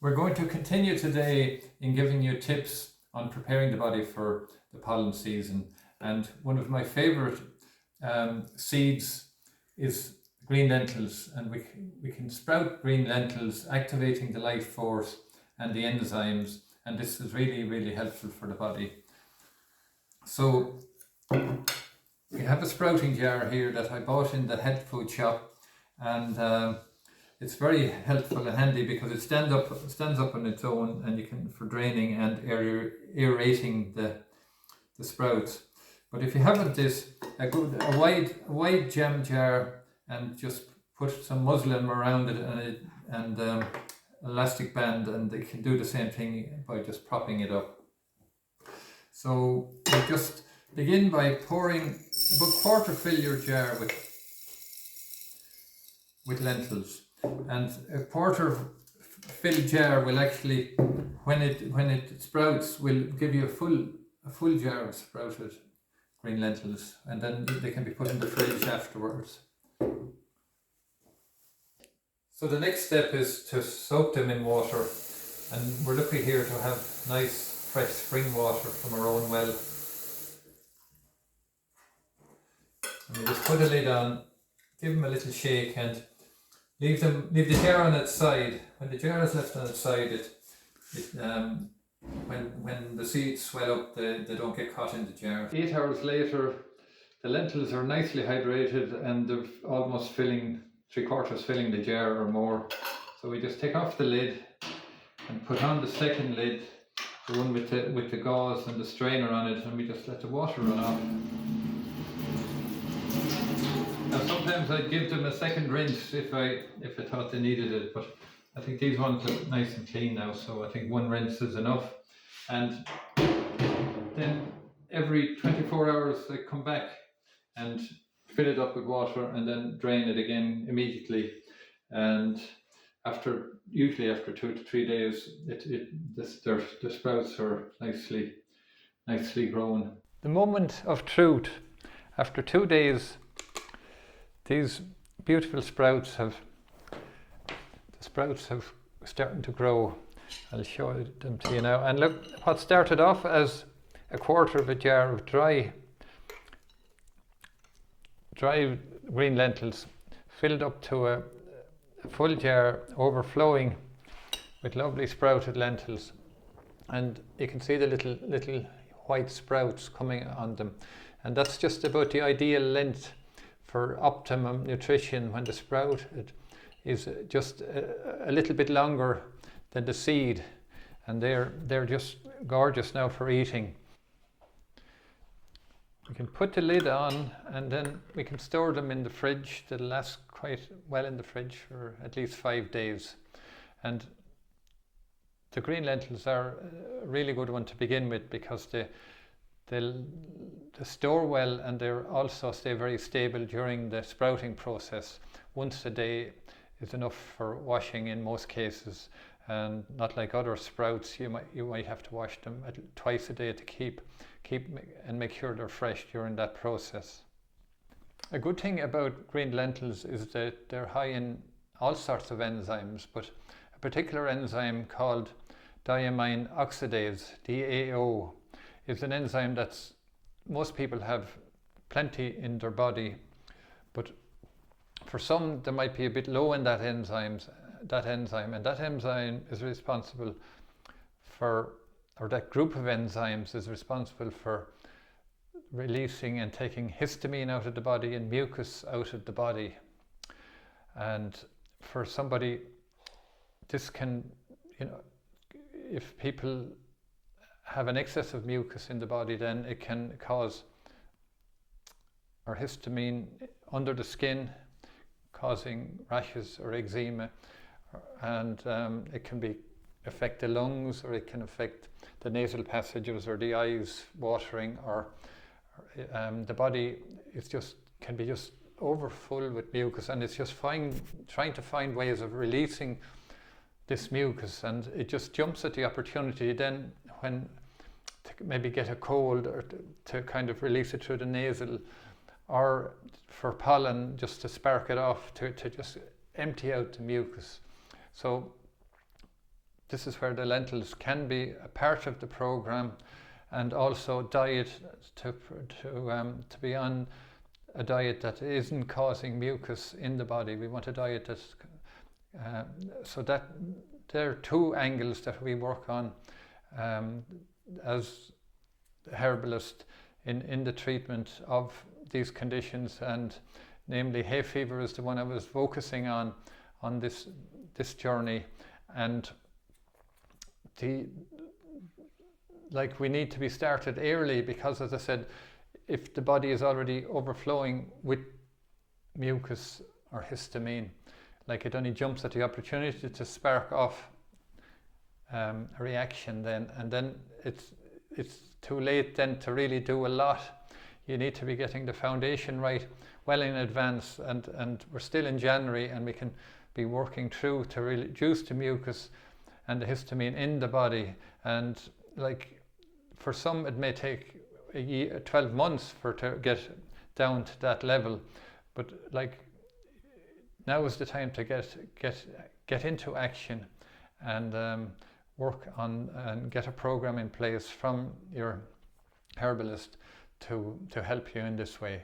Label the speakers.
Speaker 1: We're going to continue today in giving you tips on preparing the body for the pollen season. And one of my favourite seeds is green lentils, and we can sprout green lentils, activating the life force and the enzymes, and this is really helpful for the body. So we have a sprouting jar here that I bought in the health food shop, and it's very helpful and handy because it stands up on its own, and you can, for draining and aerating the sprouts. But if you haven't this, a wide jam jar, and just put some muslin around it and elastic band, and they can do the same thing by just propping it up. So you just begin by pouring about quarter fill your jar with lentils, and a quarter fill jar will actually, when it sprouts, will give you a full jar of sprouted green lentils, and then they can be put in the fridge afterwards. So the next step is to soak them in water, and we're lucky here to have nice fresh spring water from our own well. And we just put a lid on, give them a little shake, and leave the jar on its side. When the jar is left on its side, when the seeds swell up, they don't get caught in the jar. 8 hours later, the lentils are nicely hydrated, and they're almost filling, 3/4 filling the jar or more. So we just take off the lid and put on the second lid, the one with the gauze and the strainer on it, and we just let the water run off. Now sometimes I'd give them a second rinse if I thought they needed it, but I think these ones look nice and clean now, so I think one rinse is enough. And then every 24 hours I come back and fill it up with water, and then drain it again immediately. And usually after 2 to 3 days, the sprouts are nicely grown. The moment of truth: after 2 days, these beautiful sprouts have started to grow. I'll show them to you now. And look, what started off as a quarter of a jar of dry green lentils filled up to a full jar overflowing with lovely sprouted lentils, and you can see the little white sprouts coming on them, and that's just about the ideal length for optimum nutrition, when the sprout is just a little bit longer than the seed, and they're just gorgeous now for eating. We can put the lid on, and then we can store them in the fridge. They'll last quite well in the fridge for at least 5 days. And the green lentils are a really good one to begin with, because they store well, and they also stay very stable during the sprouting process. Once a day is enough for washing in most cases, and not like other sprouts, you might have to wash them twice a day to keep and make sure they're fresh during that process. A good thing about green lentils is that they're high in all sorts of enzymes, but a particular enzyme called diamine oxidase, DAO, is an enzyme that's most people have plenty in their body, but for some they might be a bit low in that enzyme, and that enzyme is responsible for, or that group of enzymes is responsible for releasing and taking histamine out of the body and mucus out of the body. And for somebody, this can, if people have an excess of mucus in the body, then it can cause, or histamine under the skin, causing rashes or eczema, and it can affect the lungs, or it can affect the nasal passages, or the eyes watering, or the body can be just overfull with mucus, and it's just trying to find ways of releasing this mucus, and it just jumps at the opportunity then when to maybe get a cold, or to kind of release it through the nasal, or for pollen, just to spark it off, to just empty out the mucus. So this is where the lentils can be a part of the program, and also diet, to be on a diet that isn't causing mucus in the body. We want a diet that's so that there are two angles that we work on as herbalist in the treatment of these conditions, and namely hay fever is the one I was focusing on this journey. And we need to be started early, because, as I said, if the body is already overflowing with mucus or histamine, it only jumps at the opportunity to spark off a reaction then, and then it's too late then to really do a lot. You need to be getting the foundation right well in advance, and we're still in January, and we can be working through to really reduce the mucus and the histamine in the body. And for some it may take 12 months to get down to that level, but now is the time to get into action and work on and get a program in place from your herbalist to help you in this way.